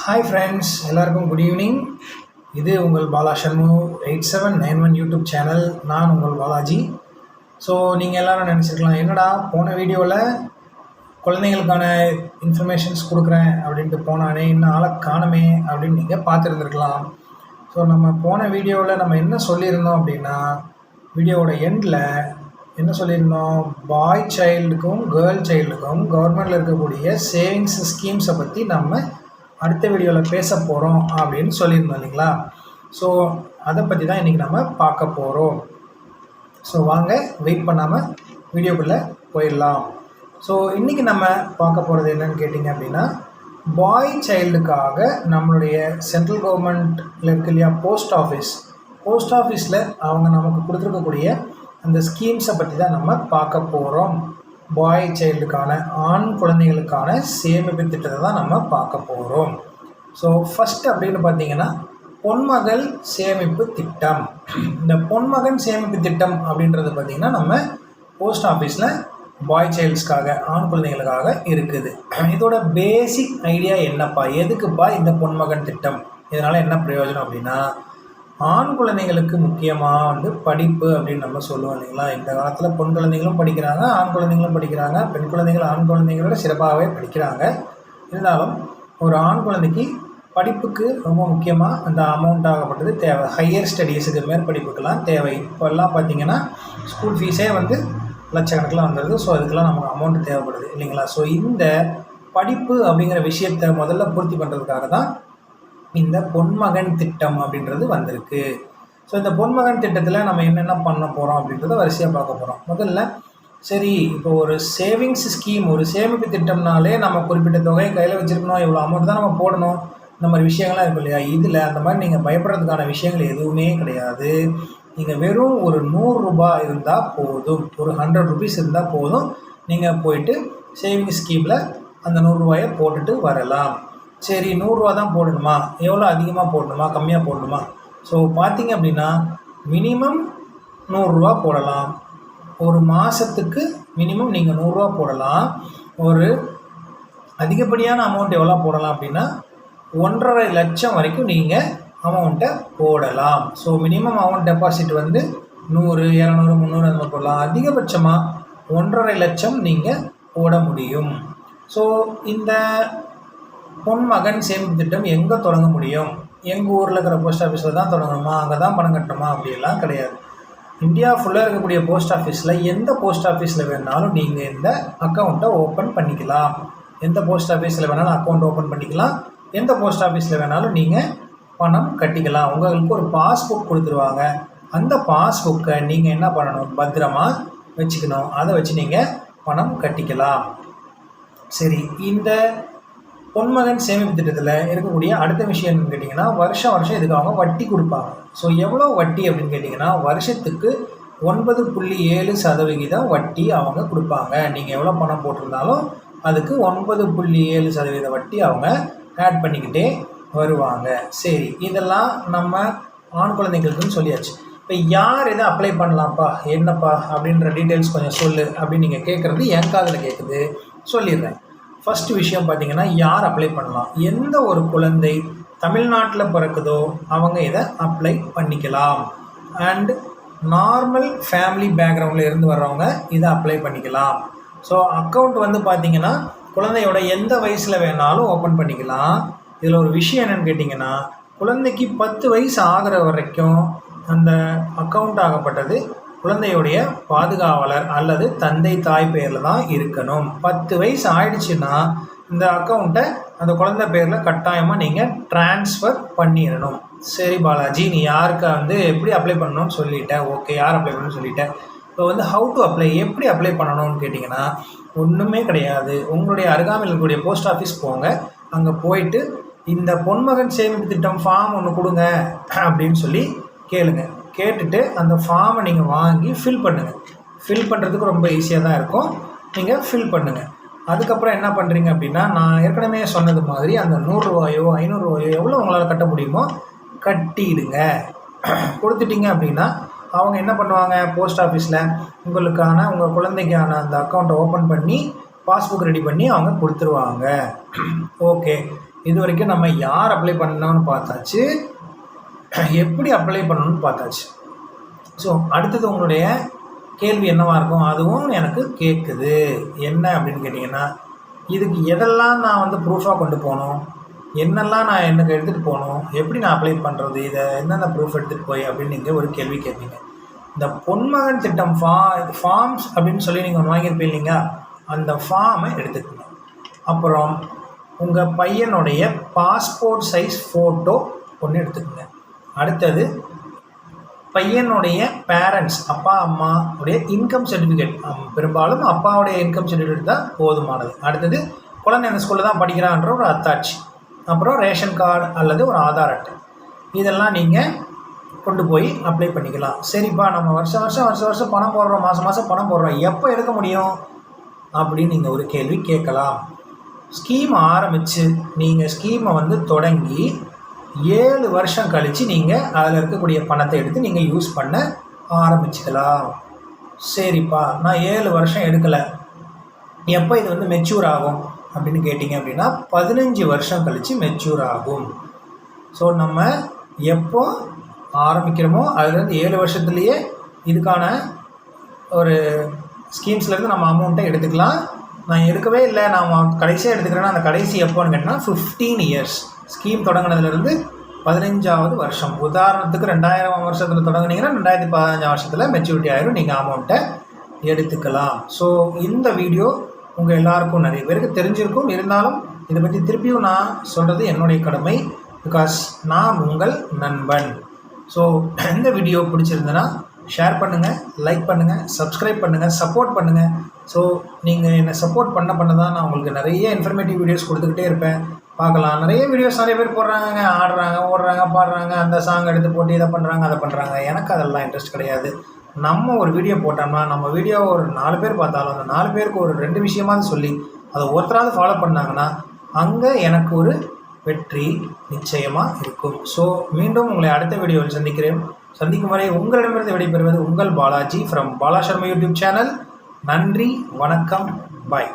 Hi friends, எல்லாருக்கும் good evening. இது உங்கள் பாலா ஷண்மு 8791 யூடியூப் சேனல். நான் உங்கள் பாலாஜி. ஸோ நீங்கள் எல்லோரும் நினச்சிருக்கலாம், என்னடா போன வீடியோவில் குழந்தைங்களுக்கான இன்ஃபர்மேஷன்ஸ் கொடுக்குறேன் அப்படின்ட்டு போனானே, இன்னும் ஆளை காணமே அப்படின்னு நீங்கள் பார்த்துருந்துருக்கலாம். ஸோ நம்ம போன வீடியோவில் நம்ம என்ன சொல்லியிருந்தோம் அப்படின்னா, வீடியோவோட எண்டில் என்ன சொல்லியிருந்தோம், பாய் சைல்டுக்கும் கேர்ள் சைல்டுக்கும் கவர்மெண்ட்டில் இருக்கக்கூடிய சேவிங்ஸ் ஸ்கீம்ஸை பற்றி நம்ம அடுத்த வீடியோவில் பேச போகிறோம் அப்படின்னு சொல்லியிருந்தோம் இல்லைங்களா. ஸோ அதை பற்றி தான் இன்றைக்கி நம்ம பார்க்க போகிறோம். ஸோ வாங்க வெயிட் பண்ணாமல் வீடியோக்குள்ளே போயிடலாம். ஸோ இன்றைக்கி நம்ம பார்க்க போகிறது என்னென்னு கேட்டிங்க அப்படின்னா, பாய் சைல்டுக்காக நம்மளுடைய சென்ட்ரல் கவர்மெண்ட்டில் இருக்கு இல்லையா, போஸ்ட் ஆஃபீஸில் அவங்க நமக்கு கொடுத்துருக்கக்கூடிய அந்த ஸ்கீம்ஸை பற்றி தான் நம்ம பார்க்க போகிறோம். பாய் சைல்டுக்கான ஆண் குழந்தைகளுக்கான சேமிப்பு திட்டத்தை தான் நம்ம பார்க்க போகிறோம். ஸோ ஃபஸ்ட் அப்படின்னு பார்த்தீங்கன்னா, பொன்மகள் சேமிப்பு திட்டம். இந்த பொன்மகன் சேமிப்பு திட்டம் அப்படின்றது பார்த்திங்கன்னா நம்ம போஸ்ட் ஆஃபீஸில் பாய் சைல்ட்ஸ்க்காக ஆண் குழந்தைகளுக்காக இருக்குது. இதோட பேசிக் ஐடியா என்னப்பா, எதுக்குப்பா இந்த பொன்மகன் திட்டம், இதனால் என்ன பிரயோஜனம் அப்படின்னா, ஆண் குழந்தைங்களுக்கு முக்கியமாக படிப்பு அப்படின்னு நம்ம சொல்லுவோம் இல்லைங்களா. இந்த காலத்தில் பொன் குழந்தைகளும் படிக்கிறாங்க, ஆண் குழந்தைங்களும் படிக்கிறாங்க. பெண் குழந்தைகள் ஆண் குழந்தைங்களோட சிறப்பாகவே படிக்கிறாங்க. இருந்தாலும் ஒரு ஆண் குழந்தைக்கு படிப்புக்கு ரொம்ப முக்கியமாக அந்த அமௌண்ட் ஆகப்பட்டது தேவை. ஹையர் ஸ்டடீஸுக்கு மேற்படிப்புக்கெல்லாம் தேவை. இப்போல்லாம் பார்த்திங்கன்னா ஸ்கூல் ஃபீஸே லட்சக்கணக்கில் வந்துடுது. ஸோ அதுக்கெல்லாம் நமக்கு அமௌண்ட் தேவைப்படுது இல்லைங்களா. ஸோ இந்த படிப்பு அப்படிங்கிற விஷயத்தை முதல்ல பூர்த்தி பண்ணுறதுக்காக தான் இந்த பொன்மகன் திட்டம் அப்படின்றது வந்திருக்கு. ஸோ இந்த பொன்மகன் திட்டத்தில் நம்ம என்னென்ன பண்ண போகிறோம் அப்படின்றத வரிசையாக பார்க்க போகிறோம். முதல்ல சரி, இப்போ ஒரு சேவிங்ஸ் ஸ்கீம், ஒரு சேமிப்பு திட்டம்னாலே நம்ம குறிப்பிட்ட தொகையை கையில் வச்சுருக்கணும், இவ்வளோ அமௌண்ட் தான் நம்ம போடணும், இந்த மாதிரி விஷயங்கள்லாம் இருக்கும் இல்லையா. இதில் அந்த மாதிரி நீங்கள் பயப்படுறதுக்கான விஷயங்கள் எதுவுமே கிடையாது. நீங்கள் வெறும் ஒரு 100 ரூபாய் இருந்தால் போதும், ஒரு 100 ருபீஸ் இருந்தால் போதும், நீங்கள் போயிட்டு சேவிங்ஸ் ஸ்கீமில் அந்த 100 ரூபாயை போட்டுட்டு வரலாம். சரி, 100 ரூபா தான் போடணுமா, எவ்வளோ அதிகமாக போடணுமா, கம்மியாக போடணுமா? ஸோ பார்த்திங்க அப்படின்னா மினிமம் 100 ரூபா போடலாம். ஒரு மாதத்துக்கு மினிமம் நீங்கள் 100 ரூபா போடலாம். ஒரு அதிகப்படியான அமௌண்ட் எவ்வளோ போடலாம் அப்படின்னா 1.5 லட்சம் வரைக்கும் நீங்கள் அமௌண்ட்டை போடலாம். ஸோ மினிமம் அமௌண்ட் டெபாசிட் 100, 200, 300 அந்த மாதிரி போடலாம். அதிகபட்சமாக 1.5 லட்சம் நீங்கள் போட முடியும். ஸோ இந்த பொன்மகன் சேமிப்பு திட்டம் எங்கே தொடங்க முடியும்? எங்கள் ஊரில் இருக்கிற போஸ்ட் ஆஃபீஸில் தான் தொடங்கணுமா, அங்கே தான் பணம் கட்டணுமா அப்படிலாம் கிடையாது. இந்தியா ஃபுல்லாக இருக்கக்கூடிய போஸ்ட் ஆஃபீஸில் எந்த போஸ்ட் ஆஃபீஸில் வேணாலும் நீங்கள் இந்த அக்கௌண்ட்டை ஓப்பன் பண்ணிக்கலாம். எந்த போஸ்ட் ஆஃபீஸில் வேணாலும் அக்கௌண்ட் ஓப்பன் பண்ணிக்கலாம். எந்த போஸ்ட் ஆஃபீஸில் வேணாலும் நீங்கள் பணம் கட்டிக்கலாம். உங்களுக்கு ஒரு பாஸ்புக் கொடுத்துருவாங்க. அந்த பாஸ்புக்கை நீங்கள் என்ன பண்ணணும், பத்திரமா வச்சுக்கணும். அதை வச்சு நீங்கள் பணம் கட்டிக்கலாம். சரி, இந்த பொன்மகன் சேமிப்பு திட்டத்தில் இருக்கக்கூடிய அடுத்த விஷயம் என்னன்னு கேட்டிங்கன்னா, வருஷம் இதுக்கு அவங்க வட்டி கொடுப்பாங்க. ஸோ எவ்வளோ வட்டி அப்படின்னு கேட்டிங்கன்னா, வருஷத்துக்கு 9.7% வட்டி அவங்க கொடுப்பாங்க. நீங்கள் எவ்வளோ பணம் போட்டிருந்தாலும் அதுக்கு 9.7% வட்டி அவங்க ஆட் பண்ணிக்கிட்டே வருவாங்க. சரி, இதெல்லாம் நம்ம ஆண் குழந்தைகளுக்குன்னு சொல்லியாச்சு. இப்போ யார் இதை அப்ளை பண்ணலாம்ப்பா, என்னப்பா அப்படின்ற டீட்டெயில்ஸ் கொஞ்சம் சொல்லு அப்படின்னு நீங்கள் கேட்குறது என் காதில் கேட்குது, சொல்லிடுறேன். ஃபஸ்ட்டு விஷயம் பார்த்திங்கன்னா, யார் அப்ளை பண்ணலாம்? எந்த ஒரு குழந்தை தமிழ்நாட்டில் பிறக்குதோ அவங்க இதை அப்ளை பண்ணிக்கலாம். அண்ட் நார்மல் ஃபேமிலி பேக்ரவுண்டில் இருந்து வர்றவங்க இதை அப்ளை பண்ணிக்கலாம். ஸோ அக்கௌண்ட் பார்த்திங்கன்னா குழந்தையோட எந்த வயசில் வேணாலும் ஓப்பன் பண்ணிக்கலாம். இதில் ஒரு விஷயம் என்னென்னு கேட்டிங்கன்னா, குழந்தைக்கு 10 வயசு ஆகிற வரைக்கும் அந்த அக்கௌண்ட் ஆகப்பட்டது குழந்தையுடைய பாதுகாவலர் அல்லது தந்தை தாய் பேரில் தான் இருக்கணும். 10 வயசு ஆயிடுச்சுன்னா இந்த அக்கௌண்ட்டை அந்த குழந்தை பேரில் கட்டாயமாக நீங்கள் ட்ரான்ஸ்ஃபர் பண்ணிடணும். சரி பாலாஜி, நீ யாருக்கு எப்படி அப்ளை பண்ணணும்னு சொல்லிட்டேன். ஓகே, யார் அப்ளை பண்ணணும்னு சொல்லிட்டேன். இப்போ ஹவு டு அப்ளை, எப்படி அப்ளை பண்ணணும்னு கேட்டிங்கன்னா, ஒன்றுமே கிடையாது. உங்களுடைய அருகாமையில் இருக்கக்கூடிய போஸ்ட் ஆஃபீஸ் போங்க. அங்கே போயிட்டு இந்த பொன்மகன் சேமிப்பு திட்டம் ஃபார்ம் ஒன்று கொடுங்க அப்படின்னு சொல்லி கேளுங்க. கேட்டுட்டு அந்த ஃபார்மை நீங்கள் வாங்கி ஃபில் பண்ணுங்கள். ஃபில் பண்ணுறதுக்கு ரொம்ப ஈஸியாக தான் இருக்கும். நீங்கள் ஃபில் பண்ணுங்கள். அதுக்கப்புறம் என்ன பண்ணுறீங்க அப்படின்னா, நான் ஏற்கனவே சொன்னது மாதிரி அந்த 100 ரூபாயோ 500 ரூபாயோ எவ்வளோ உங்களால் கட்ட முடியுமோ கட்டிடுங்க. கொடுத்துட்டிங்க அப்படின்னா அவங்க என்ன பண்ணுவாங்க, போஸ்ட் ஆஃபீஸில் உங்கள் குழந்தைக்கான அந்த அக்கௌண்ட்டை ஓப்பன் பண்ணி பாஸ்புக் ரெடி பண்ணி அவங்க கொடுத்துருவாங்க. ஓகே, இது வரைக்கும் நம்ம யார் அப்ளை பண்ணணும்னு பார்த்தாச்சு, எப்படி அப்ளை பண்ணணும்னு பார்த்தாச்சு. ஸோ அடுத்தது உங்களுடைய கேள்வி என்னவாக இருக்கும், அதுவும் எனக்கு கேட்குது. என்ன அப்படின்னு கேட்டிங்கன்னா, இதுக்கு எதெல்லாம் நான் வந்து ப்ரூஃபாக கொண்டு போகணும், என்னெல்லாம் நான் எனக்கு எடுத்துகிட்டு போகணும், எப்படி நான் அப்ளை பண்ணுறது, இதை என்னென்ன ப்ரூஃப் எடுத்துகிட்டு போய் அப்படின்னு நீங்கள் ஒரு கேள்வி கேட்பீங்க. இந்த பொன்மகன் திட்டம் ஃபார்ம்ஸ் அப்படின்னு சொல்லி நீங்கள் ஒன்று வாங்கியிருப்பீங்க இல்லைங்களா, அந்த ஃபார்மை எடுத்துக்கோங்க. அப்புறம் உங்கள் பையனுடைய பாஸ்போர்ட் சைஸ் ஃபோட்டோ ஒன்று எடுத்துக்கோங்க. அடுத்தது பையனுடைய பேரண்ட்ஸ், அப்பா அம்மா உடைய இன்கம் சர்டிஃபிகேட், பெரும்பாலும் அப்பாவுடைய இன்கம் சர்டிஃபிகேட் தான் போதுமானது. அடுத்தது குழந்தை அந்த ஸ்கூலில் தான் படிக்கிறான்ற ஒரு அத்தாட்சி, அப்புறம் ரேஷன் கார்டு அல்லது ஒரு ஆதார் அட்டை, இதெல்லாம் நீங்கள் கொண்டு போய் அப்ளை பண்ணிக்கலாம். சரிப்பா, நம்ம வருஷம் பணம் போடுறோம், மாதம் பணம் போடுறோம், எப்போ எடுக்க முடியும் அப்படின்னு நீங்கள் ஒரு கேள்வி கேட்கலாம். ஸ்கீம் ஆரம்பித்து நீங்கள் ஸ்கீமை வந்து தொடங்கி 7 வருஷம் கழித்து நீங்கள் அதில் இருக்கக்கூடிய பணத்தை எடுத்து நீங்கள் யூஸ் பண்ண ஆரம்பிச்சுக்கலாம். சரிப்பா, நான் 7 வருஷம் எடுக்கலை, எப்போ இது வந்து மெச்சூர் ஆகும் அப்படின்னு கேட்டிங்க அப்படின்னா 15 வருஷம் கழித்து மெச்சூர் ஆகும். ஸோ நம்ம எப்போ ஆரம்பிக்கிறோமோ அதுலேருந்து 7 வருஷத்துலேயே இதுக்கான ஒரு ஸ்கீம்ஸ்லேருந்து நம்ம அமௌண்ட்டை எடுத்துக்கலாம். நான் எடுக்கவே இல்லை, நான் கடைசியாக எடுத்துக்கிறேன்னா அந்த கடைசி எப்போன்னு கேட்டால் 15 இயர்ஸ். ஸ்கீம் தொடங்கினதுலேருந்து 15ஆவது வருஷம். உதாரணத்துக்கு 2000 வருஷத்தில் தொடங்குனீங்கன்னா 2015 வருஷத்தில் மெச்சூரிட்டி ஆயிரும், நீங்கள் அமௌண்ட்டை எடுத்துக்கலாம். ஸோ இந்த வீடியோ உங்கள் எல்லாருக்கும் நிறைய பேருக்கு தெரிஞ்சிருக்கும். இருந்தாலும் இதை பற்றி திருப்பியும் நான் சொல்கிறது என்னுடைய கடமை, பிகாஸ் நான் உங்கள் நண்பன். ஸோ இந்த வீடியோ பிடிச்சிருந்ததுன்னா ஷேர் பண்ணுங்கள், லைக் பண்ணுங்கள், சப்ஸ்கிரைப் பண்ணுங்கள், சப்போர்ட் பண்ணுங்கள். ஸோ நீங்கள் என்னை சப்போர்ட் பண்ண தான் நான் உங்களுக்கு நிறைய இன்ஃபர்மேட்டிவ் வீடியோஸ் கொடுத்துக்கிட்டே இருப்பேன். பார்க்கலாம், நிறைய வீடியோஸ் நிறைய பேர் போடுறாங்க, ஆடுறாங்க, ஓடுறாங்க, பாடுறாங்க, அந்த சாங் எடுத்து போட்டு இதை பண்ணுறாங்க, அதை பண்ணுறாங்க. எனக்கு அதெல்லாம் இன்ட்ரெஸ்ட் கிடையாது. நம்ம ஒரு வீடியோ போட்டோம்னா நம்ம வீடியோ ஒரு 4 பேர் பார்த்தாலும் அந்த 4 பேருக்கு ஒரு 2 விஷயமாவது சொல்லி அதை ஒருத்தராவது ஃபாலோ பண்ணாங்கன்னா அங்கே எனக்கு ஒரு வெற்றி நிச்சயமாக இருக்கும். ஸோ மீண்டும் உங்களை அடுத்த வீடியோவில் சந்திக்கும் வரை உங்களிடமிருந்து விடைபெறுவது உங்கள் Balaji from Bala Sharma YouTube channel. நன்றி, வணக்கம், பாய்.